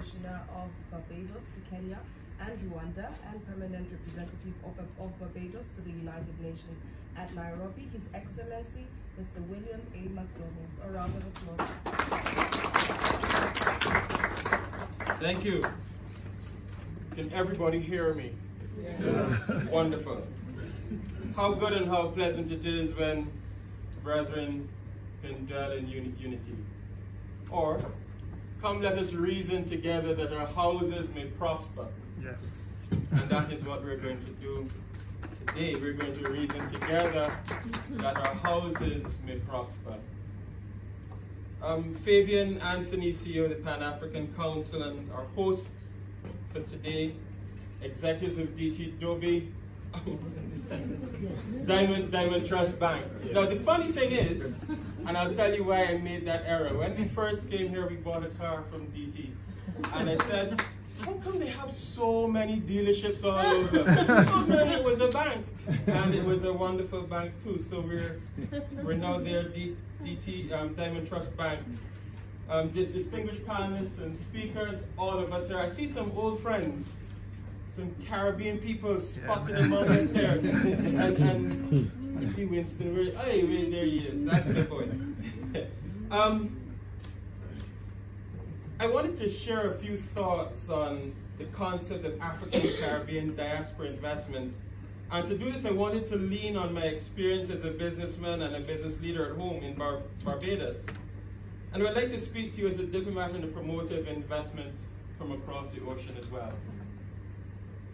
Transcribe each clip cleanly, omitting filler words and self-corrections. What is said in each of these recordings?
Commissioner of Barbados to Kenya and Rwanda and Permanent Representative of Barbados to the United Nations at Nairobi, His Excellency Mr. William A. McDonald. A round of applause. Thank you. Can everybody hear me? Yes. Wonderful. How good and how pleasant it is when brethren can dwell in unity. Or, come let us reason together that our houses may prosper. Yes. And that is what we're going to do today. We're going to reason together that our houses may prosper. Fabian Anthony, CEO of the Pan-African Council, and our host for today, executives of DT Dobie, Diamond Trust Bank. Yes. Now the funny thing is, and I'll tell you why I made that error. When we first came here, we bought a car from DT, and I said, how come they have so many dealerships all over? Oh no, it was a bank, and it was a wonderful bank too. So we're now there, DT Diamond Trust Bank. This distinguished panelists and speakers, all of us here. I see some old friends. Some Caribbean people spotted among us here. And I see Winston. Hey, there he is. That's the boy. I wanted to share a few thoughts on the concept of African Caribbean diaspora investment. And to do this, I wanted to lean on my experience as a businessman and a business leader at home in Barbados. And I'd like to speak to you as a diplomat and a promoter of investment from across the ocean as well.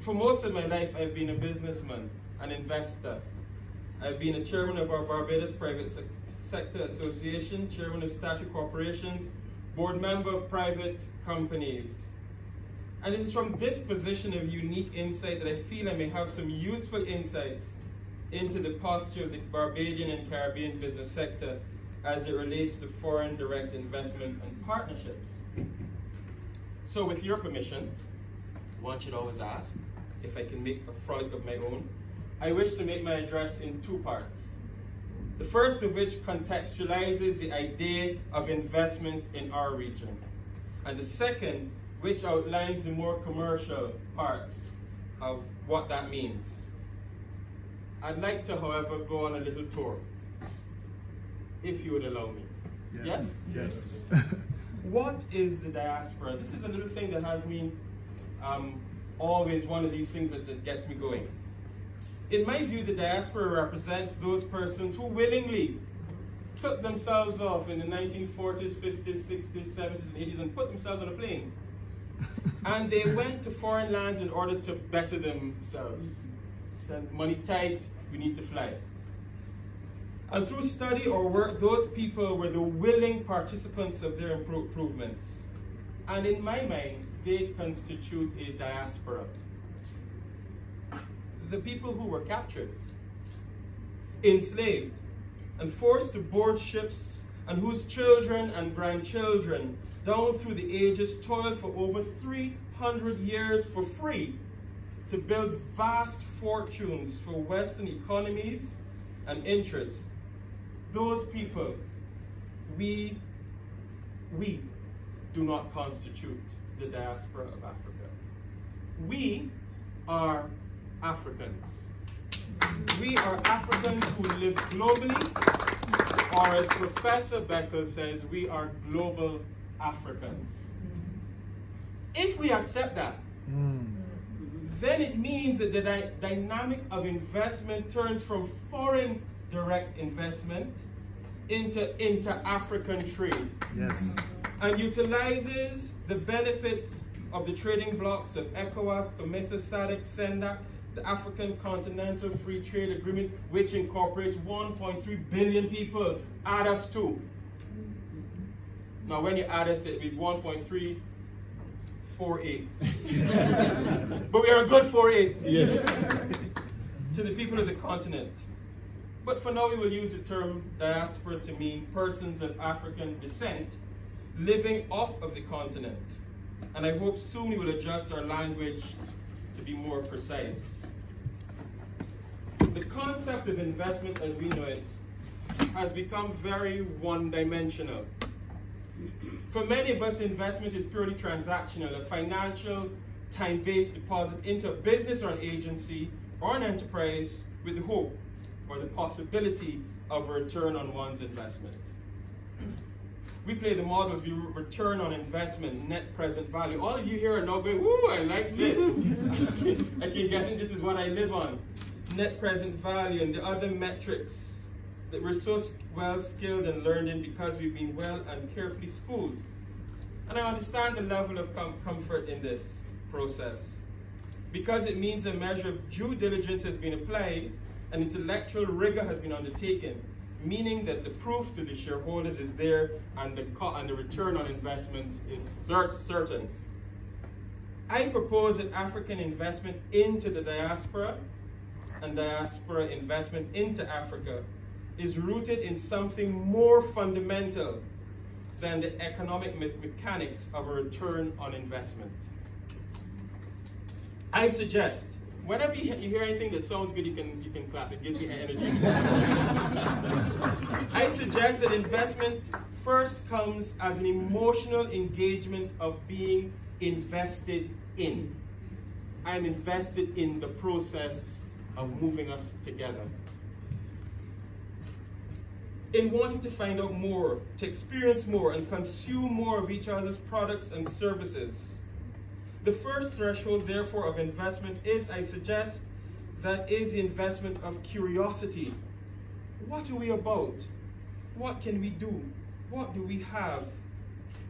For most of my life, I've been a businessman, an investor. I've been a chairman of our Barbados Private Sector Association, chairman of statute corporations, board member of private companies. And it is from this position of unique insight that I feel I may have some useful insights into the posture of the Barbadian and Caribbean business sector as it relates to foreign direct investment and partnerships. So with your permission, one should always ask, if I can make a frolic of my own, I wish to make my address in two parts. The first of which contextualizes the idea of investment in our region. And the second, which outlines the more commercial parts of what that means. I'd like to, however, go on a little tour, if you would allow me. Yes? Yes. What is the diaspora? This is a little thing that has me always one of these things that gets me going. In my view, the diaspora represents those persons who willingly took themselves off in the 1940s, 50s, 60s, 70s, and 80s and put themselves on a plane. And they went to foreign lands in order to better themselves. Said, money tight, we need to fly. And through study or work, those people were the willing participants of their improvements. And in my mind, they constitute a diaspora. The people who were captured, enslaved, and forced to board ships, and whose children and grandchildren, down through the ages, toiled for over 300 years for free to build vast fortunes for Western economies and interests. Those people, we do not constitute the diaspora of Africa. We are Africans. We are Africans who live globally, or as Professor Beckel says, we are global Africans. If we accept that, then it means that the dynamic of investment turns from foreign direct investment into inter-African trade. Yes. And utilizes the benefits of the trading blocks of ECOWAS, COMESA, SADC, CENDAC, the African Continental Free Trade Agreement, which incorporates 1.3 billion people. Add us to. Now, when you add us, it will be 1.348. But we are a good 48. Yes. To the people of the continent. But for now, we will use the term diaspora to mean persons of African descent living off of the continent. And I hope soon we will adjust our language to be more precise. The concept of investment as we know it has become very one-dimensional. For many of us, investment is purely transactional, a financial, time-based deposit into a business or an agency or an enterprise with the hope or the possibility of a return on one's investment. We play the model of return on investment, net present value. All of you here are now going, "Ooh, I like this." I keep getting, this is what I live on. Net present value and the other metrics that we're so well skilled and learned in because we've been well and carefully schooled. And I understand the level of comfort in this process because it means a measure of due diligence has been applied and intellectual rigor has been undertaken, meaning that the proof to the shareholders is there and the return on investments is certain. I propose that African investment into the diaspora and diaspora investment into Africa is rooted in something more fundamental than the economic mechanics of a return on investment. I suggest, whenever you hear anything that sounds good, you can clap. It gives me energy. I suggest that investment first comes as an emotional engagement of being invested in. I'm invested in the process of moving us together. In wanting to find out more, to experience more, and consume more of each other's products and services. The first threshold, therefore, of investment is, I suggest, that is the investment of curiosity. What are we about? What can we do? What do we have?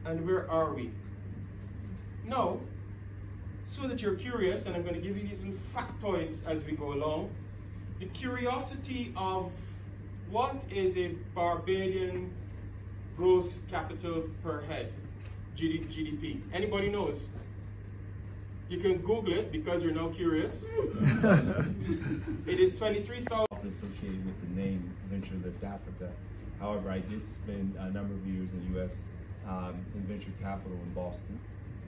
And where are we? Now, so that you're curious, and I'm going to give you these little factoids as we go along, the curiosity of what is a Barbadian gross capital per head, GDP? Anybody knows? You can Google it because you're now curious. It is 23,000. Associated with the name Venture Lift Africa. However, I did spend a number of years in the U.S. In venture capital in Boston,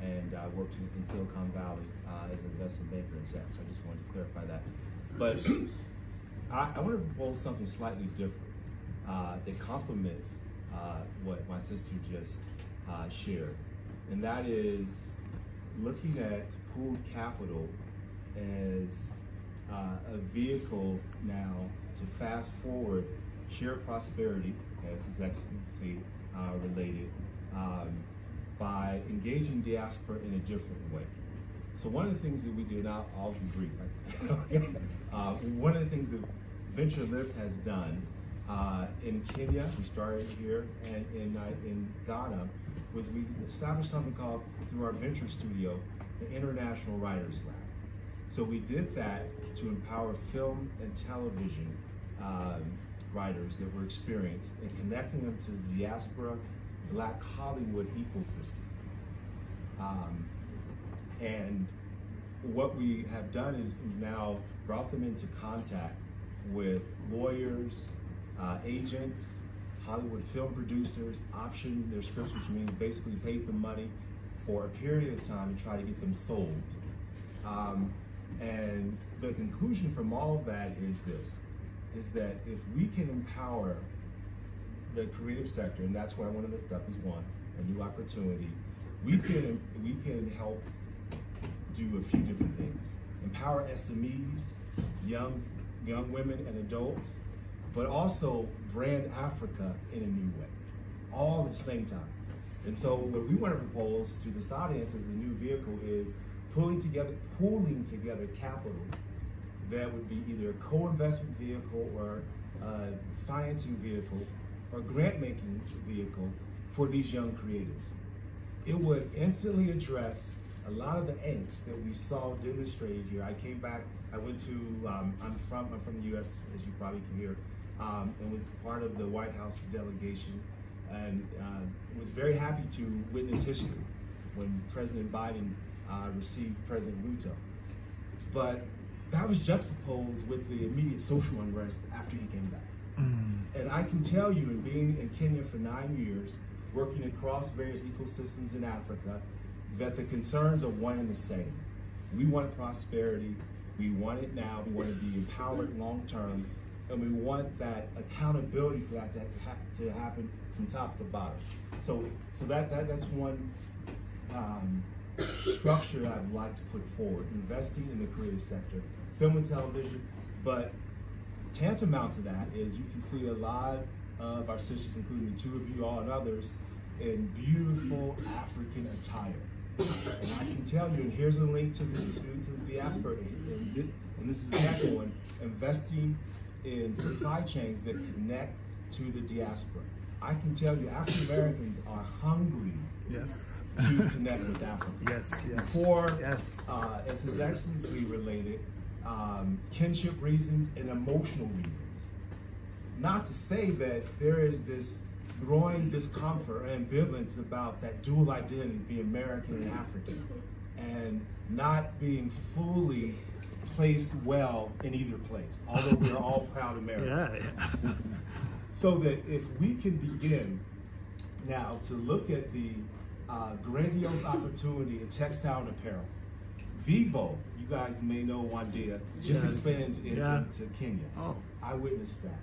and I worked in Silicon Valley as an investment banker in Jack. So I just wanted to clarify that. But I want to propose something slightly different that complements what my sister just shared, and that is looking at pooled capital as a vehicle now to fast forward shared prosperity, as His Excellency related, by engaging diaspora in a different way. So one of the things that we did, I'll be brief, one of the things that Venture Lift has done in Kenya, we started here, and in Ghana, was we established something called, through our Venture Studio, the International Writers Lab. So we did that to empower film and television writers that were experienced and connecting them to the diaspora Black Hollywood ecosystem. And what we have done is we've now brought them into contact with lawyers, agents, Hollywood film producers, option their scripts, which means basically paid them money for a period of time to try to get them sold. And the conclusion from all of that is this, is that if we can empower the creative sector, and that's what I want to lift up as one, a new opportunity, we can help do a few different things. Empower SMEs, young women and adults, but also brand Africa in a new way, all at the same time. And so what we want to propose to this audience as a new vehicle is pooling together capital that would be either a co-investment vehicle or a financing vehicle or grant-making vehicle for these young creatives. It would instantly address a lot of the angst that we saw demonstrated here. I came back, I went to, I'm from the US, as you probably can hear, and was part of the White House delegation, and was very happy to witness history when President Biden received President Ruto. But that was juxtaposed with the immediate social unrest after he came back. And I can tell you, in being in Kenya for 9 years, working across various ecosystems in Africa, that the concerns are one and the same. We want prosperity, we want it now, we want to be empowered long term, and we want that accountability for that to happen from top to bottom. So that's one structure that I'd like to put forward: investing in the creative sector, film and television. But tantamount to that is you can see a lot of our sisters, including the two of you all and others, in beautiful African attire. And I can tell you, and here's a link to the diaspora, and this is the second one: investing in supply chains that connect to the diaspora. I can tell you, African Americans are hungry to connect with Africa. For as His Excellency related, kinship reasons and emotional reasons. Not to say that there is this growing discomfort or ambivalence about that dual identity, being American and African, and not being fully placed well in either place, although we're all proud Americans. So that if we can begin now to look at the grandiose opportunity in textile and apparel. Vivo, you guys may know Wandia, just expanded into Kenya. I witnessed that.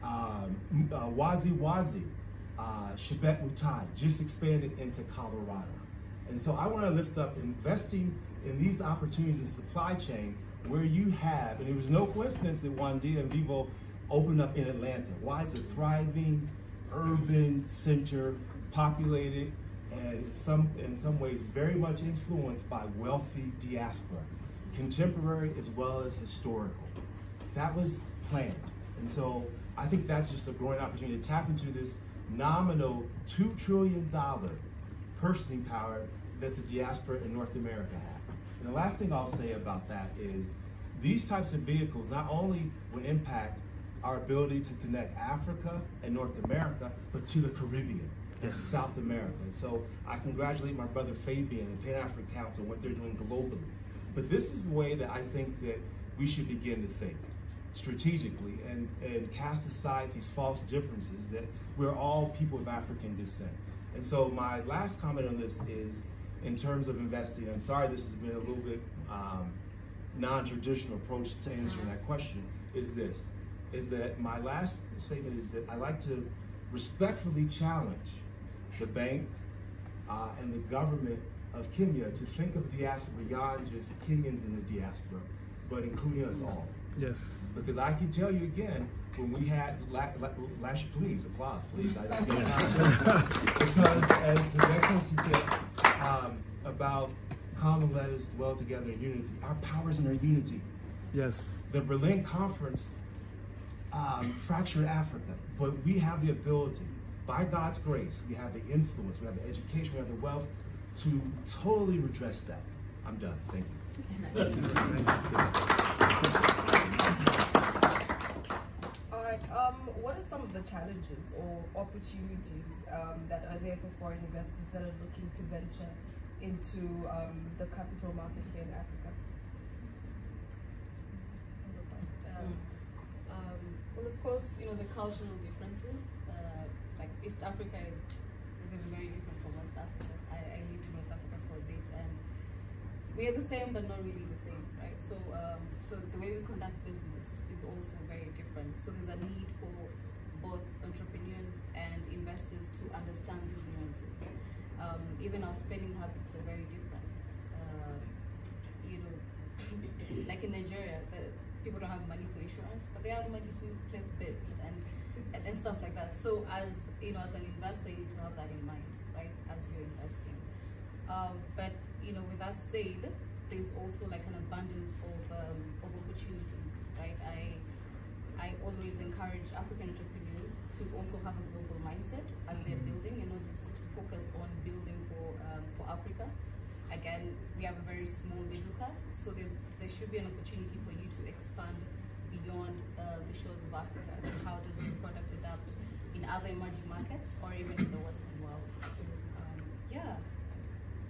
Wazi Wazi, Shebet Mutai, just expanded into Colorado. And so I want to lift up investing in these opportunities in supply chain where you have, and it was no coincidence that Wandia and Vivo opened up in Atlanta. Why? It's a thriving urban center, populated, and in some ways very much influenced by wealthy diaspora, contemporary as well as historical. That was planned. And so I think that's just a growing opportunity to tap into this nominal $2 trillion purchasing power that the diaspora in North America have. And the last thing I'll say about that is these types of vehicles not only will impact our ability to connect Africa and North America, but to the Caribbean and South America. And so I congratulate my brother Fabian and Pan-African Council on what they're doing globally. But this is the way that I think that we should begin to think strategically and cast aside these false differences that we're all people of African descent. And so my last comment on this is in terms of investing. I'm sorry this has been a little bit non-traditional approach to answering that question, is that my last statement is that I like to respectfully challenge the bank and the government of Kenya to think of diaspora beyond just Kenyans in the diaspora, but including us all. Yes. Because I can tell you again, when we had, please, applause, please. Because as His Excellency said, about common let us dwell together in unity, our power is in our unity. Yes. The Berlin Conference fractured Africa, but we have the ability, by God's grace, we have the influence, we have the education, we have the wealth to totally redress that. I'm done. Thank you. All right. What are some of the challenges or opportunities that are there for foreign investors that are looking to venture into the capital market here in Africa? Well, of course, you know, the cultural differences. Like East Africa is very different from West Africa. I lived in West Africa for a bit, and we are the same, but not really the same, right? So, so the way we conduct business is also very different. So there's a need for both entrepreneurs and investors to understand these nuances. Even our spending habits are very different. You know, like in Nigeria, people don't have money for insurance, but they have money to place bets and stuff like that. So as you know, as an investor, you need to have that in mind, right, as you're investing. But you know, with that said, there's also like an abundance of opportunities, right? I always encourage African entrepreneurs to also have a global mindset as they're building, and not just focus on building for Africa. Again, we have a very small middle class, so there should be an opportunity for you to expand beyond the shores of Africa. How does your product adapt in other emerging markets or even in the Western world? Yeah,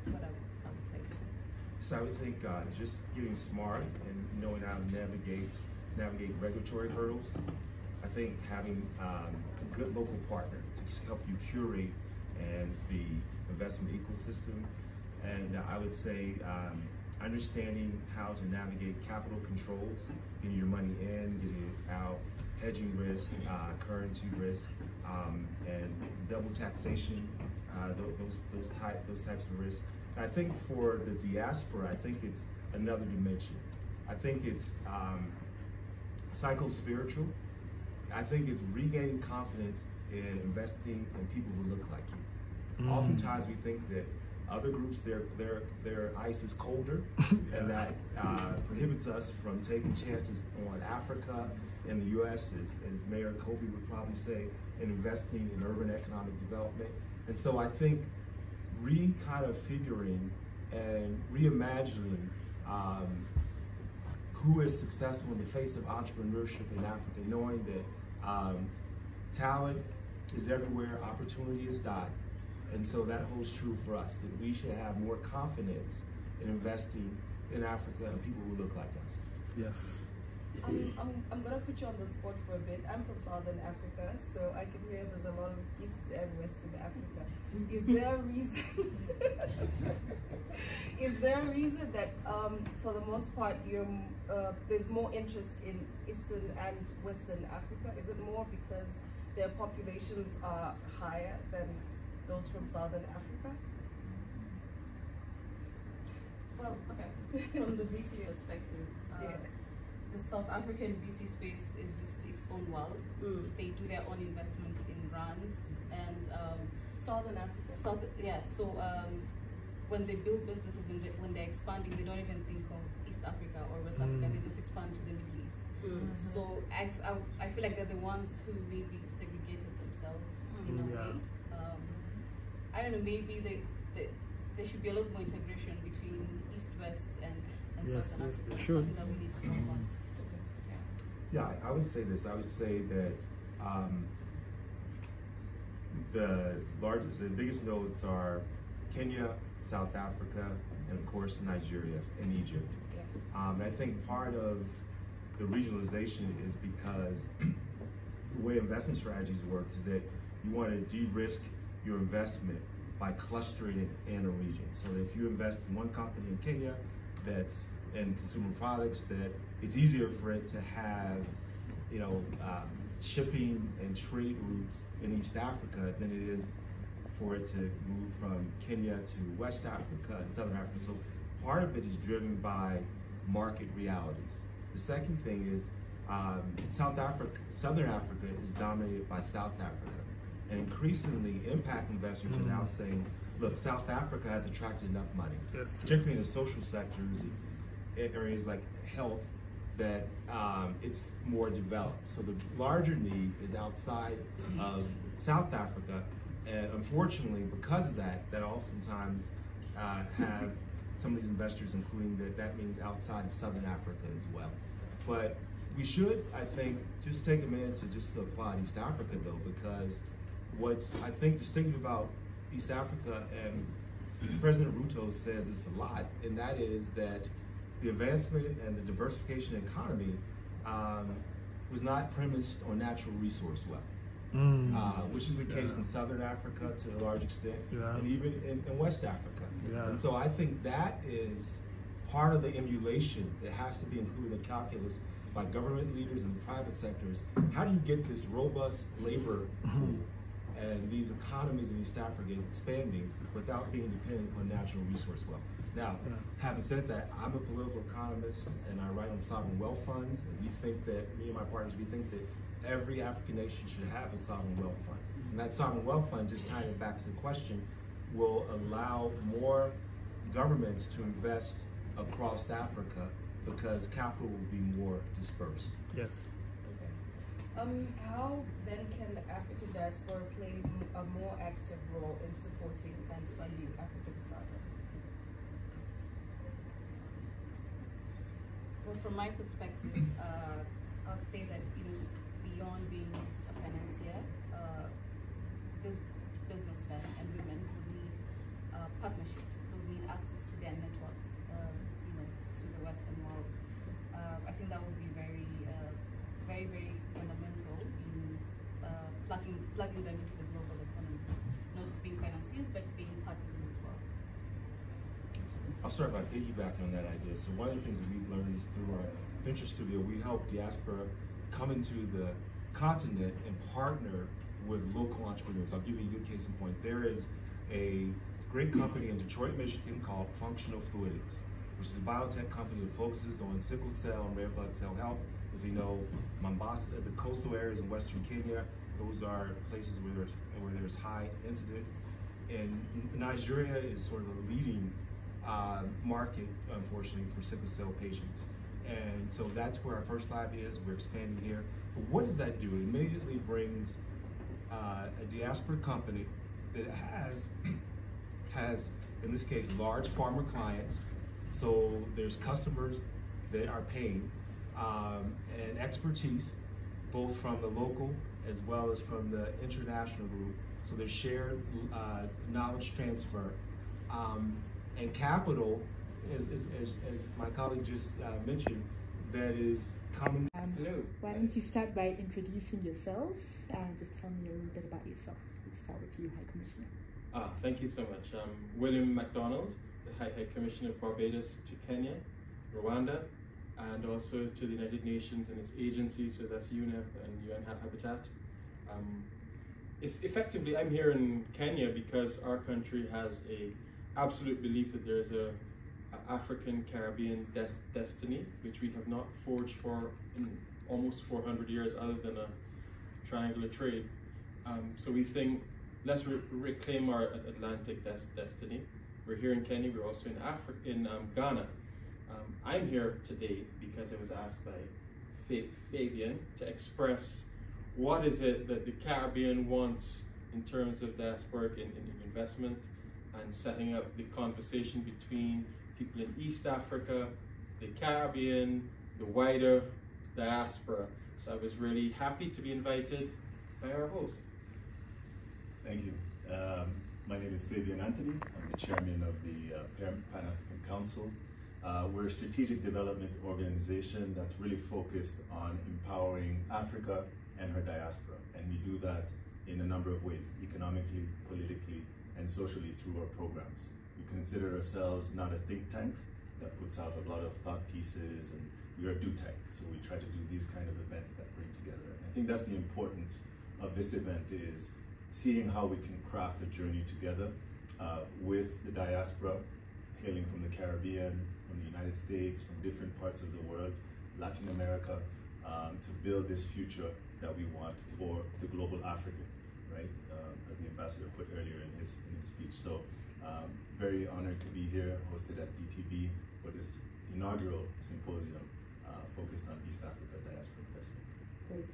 that's what I would say. So I would think just getting smart and knowing how to navigate regulatory hurdles. I think having a good local partner to help you curate and the investment ecosystem. And I would say understanding how to navigate capital controls, getting your money in, getting it out, hedging risk, currency risk, and double taxation, those types of risks. And I think for the diaspora, I think it's another dimension. I think it's psycho-spiritual. I think it's regaining confidence in investing in people who look like you. Oftentimes we think that other groups, their ice is colder, and that prohibits us from taking chances on Africa and the U.S., as Mayor Kobe would probably say, in investing in urban economic development. And so I think kind of figuring and reimagining who is successful in the face of entrepreneurship in Africa, knowing that talent is everywhere, opportunity is not. And so that holds true for us, that we should have more confidence in investing in Africa and people who look like us. Yes. I'm gonna put you on the spot for a bit. I'm from Southern Africa, so I can hear there's a lot of East and Western Africa. Is there a reason? Is there a reason that, for the most part, there's more interest in Eastern and Western Africa? Is it more because their populations are higher than those from Southern Africa? Well, okay. From the VC perspective, the South African VC space is just its own world. They do their own investments in rands and Southern Africa. So when they build businesses and when they're expanding, they don't even think of East Africa or West Africa. They just expand to the Middle East. So I feel like they're the ones who maybe segregated themselves in a way. I don't know. Maybe there should be a lot more integration between East, West, and Southern Africa. Yes, sure. Something that we need to work on. Yeah, I would say this. I would say that the biggest nodes are Kenya, South Africa, and of course Nigeria and Egypt. I think part of the regionalization is because the way investment strategies work is that you want to de-risk your investment by clustering it in a region. So if you invest in one company in Kenya that's in consumer products, that it's easier for it to have, shipping and trade routes in East Africa than it is for it to move from Kenya to West Africa and Southern Africa. So part of it is driven by market realities. The second thing is Southern Africa is dominated by South Africa. And increasingly, impact investors are now saying, look, South Africa has attracted enough money, particularly in the social sectors, in areas like health, that it's more developed. So the larger need is outside of South Africa. And unfortunately, because of that oftentimes have some of these investors, including that means outside of Southern Africa as well. But we should, I think, just take a minute to just apply East Africa though, because what's, I think, distinctive about East Africa, and President Ruto says this a lot, and that is that the advancement and the diversification economy was not premised on natural resource wealth, which is the case in Southern Africa to a large extent, and even in West Africa. And so I think that is part of the emulation that has to be included in calculus by government leaders and the private sectors. How do you get this robust labor pool and these economies in East Africa expanding without being dependent on natural resource wealth? Now, having said that, I'm a political economist and I write on sovereign wealth funds, and we think that, me and my partners, we think that every African nation should have a sovereign wealth fund. And that sovereign wealth fund, just tying it back to the question, will allow more governments to invest across Africa because capital will be more dispersed. Yes. How then can the African diaspora play a more active role in supporting and funding African startups? Well, from my perspective, I would say that beyond being just a financier, these businessmen and women who need partnerships, who need access to their networks, to the Western world. I think that would be very, very fundamental in plugging them into the global economy. Not just being financiers, but being partners as well. I'll start by piggybacking on that idea. So one of the things that we've learned is through our venture studio, we help diaspora come into the continent and partner with local entrepreneurs. I'll give you a good case in point. There is a great company in Detroit, Michigan called Functional Fluidics, which is a biotech company that focuses on sickle cell and red blood cell health. As we know, Mombasa, the coastal areas in Western Kenya, those are places where there's high incidence. And Nigeria is sort of a leading market, unfortunately, for sickle cell patients. And so that's where our first lab is. We're expanding here. But what does that do? It immediately brings a diaspora company that has, in this case, large pharma clients. So there's customers that are paying, and expertise, both from the local as well as from the international group. So there's shared knowledge transfer, and capital, as my colleague just mentioned, that is coming. Hello. Why don't you start by introducing yourselves and just tell me a little bit about yourself. Let's start with you, High Commissioner. Thank you so much. I'm William MacDonald, the High Commissioner of Barbados to Kenya, Rwanda, and also to the United Nations and its agencies, so that's UNEP and UN Habitat. Effectively, I'm here in Kenya because our country has a absolute belief that there's a African Caribbean destiny, which we have not forged for in almost 400 years, other than a triangular trade. So we think, let's reclaim our Atlantic destiny. We're here in Kenya. We're also in Ghana. I'm here today because I was asked by Fabian to express what is it that the Caribbean wants in terms of diasporic in investment and setting up the conversation between people in East Africa, the Caribbean, the wider diaspora. So I was really happy to be invited by our host. Thank you. My name is Fabian Anthony. I'm the chairman of the Pan-African Council. We're a strategic development organization that's really focused on empowering Africa and her diaspora. And we do that in a number of ways, economically, politically, and socially through our programs. We consider ourselves not a think tank that puts out a lot of thought pieces, and we are a do tank. So we try to do these kind of events that bring together. And I think that's the importance of this event, is seeing how we can craft a journey together with the diaspora, hailing from the Caribbean, from the United States, from different parts of the world, Latin America, to build this future that we want for the global African, right? As the ambassador put earlier in his speech. So very honored to be here, hosted at DTB for this inaugural symposium focused on East Africa diaspora investment. Great.